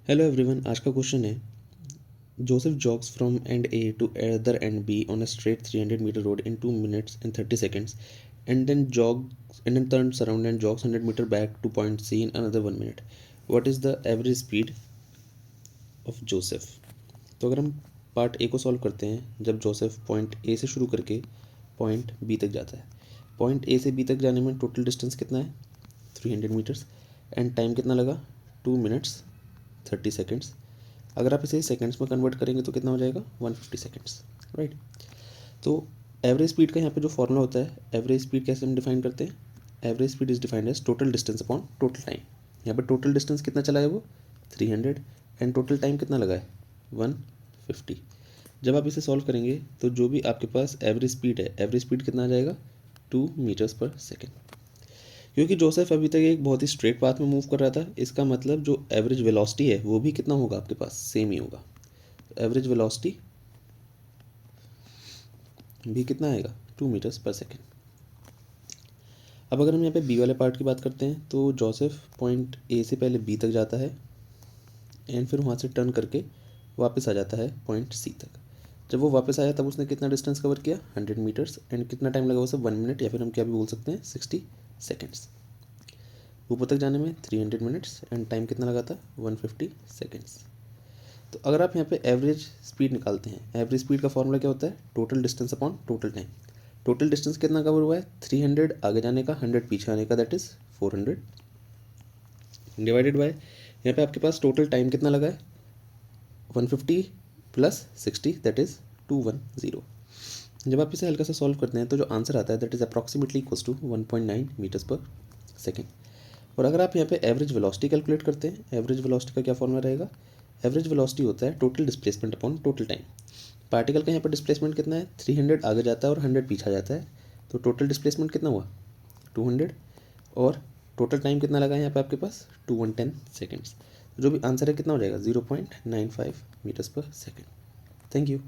Hello everyone, आज का question है Joseph jogs from end A to other end B on a straight 300 metre road in 2 minutes and 30 seconds and then turns around and jogs 100 meter back to point C in another 1 minute. What is the average speed of Joseph? तो अगर हम part A को solve करते हैं, जब Joseph point A से शुरू करके पॉइंट बी तक जाता है, पॉइंट ए से बी तक जाने में टोटल डिस्टेंस कितना है 300 मीटर्स एंड टाइम कितना लगा 2 minutes 30 seconds. अगर आप इसे सेकंड्स में कन्वर्ट करेंगे तो कितना हो जाएगा 150 सेकंड्स, राइट। तो एवरेज स्पीड का यहाँ पे जो फॉर्मूला होता है, एवरेज स्पीड कैसे हम डिफाइन करते हैं? Average speed is defined as total distance upon total time. यहाँ पे टोटल डिस्टेंस कितना चला है वो 300 एंड टोटल टाइम कितना लगा है 150। जब आप इसे सॉल्व करेंगे तो जो भी आपके पास एवरेज स्पीड है, एवरेज स्पीड कितना आ जाएगा 2 मीटर्स पर सेकेंड। क्योंकि जोसेफ अभी तक एक बहुत ही स्ट्रेट पाथ में मूव कर रहा था, इसका मतलब जो एवरेज वेलोसिटी है वो भी कितना होगा आपके पास, सेम ही होगा। एवरेज वेलोसिटी भी कितना आएगा 2 मीटर्स पर सेकेंड। अब अगर हम यहाँ पे बी वाले पार्ट की बात करते हैं तो जोसेफ पॉइंट ए से पहले बी तक जाता है एंड फिर वहाँ से टर्न करके वापस आ जाता है पॉइंट सी तक। जब वो वापस आया तब उसने कितना डिस्टेंस कवर किया 100 मीटर्स एंड कितना टाइम लगा उसे 1 मिनट, या फिर हम क्या भी बोल सकते हैं 60 सेकेंड्स। ऊपर तक जाने में 300 मिनट्स एंड टाइम कितना लगा था 150 सेकेंड्स। तो अगर आप यहाँ पे एवरेज स्पीड निकालते हैं, एवरेज स्पीड का फॉर्मूला क्या होता है total distance upon total time. Total distance कितना कवर हुआ है 300 आगे जाने का, 100 पीछे आने का, दैट इज़ 400 डिवाइडेड बाय यहाँ पे आपके पास टोटल टाइम कितना लगा है 150 प्लस 60 दैट इज़ 210। जब आप इसे हल्का सा सॉल्व करते हैं तो जो आंसर आता है that is approximately equals to 1.9 metres per second. और अगर आप यहाँ पे एवरेज वेलोसिटी कैलकुलेट करते हैं, एवरेज वेलोसिटी का क्या फॉर्मूला रहेगा, एवरेज वेलोसिटी होता है total displacement upon total time. Particle का यहाँ पर डिस्प्लेसमेंट कितना है 300 आगे जाता है और 100 पीछे आ जाता है, तो टोटल डिस्प्लेसमेंट कितना हुआ 200 और टोटल टाइम कितना लगा है यहाँ पे आपके पास 210 सेकेंड्स। जो भी आंसर है कितना हो जाएगा 0.95 metres per second. Thank you.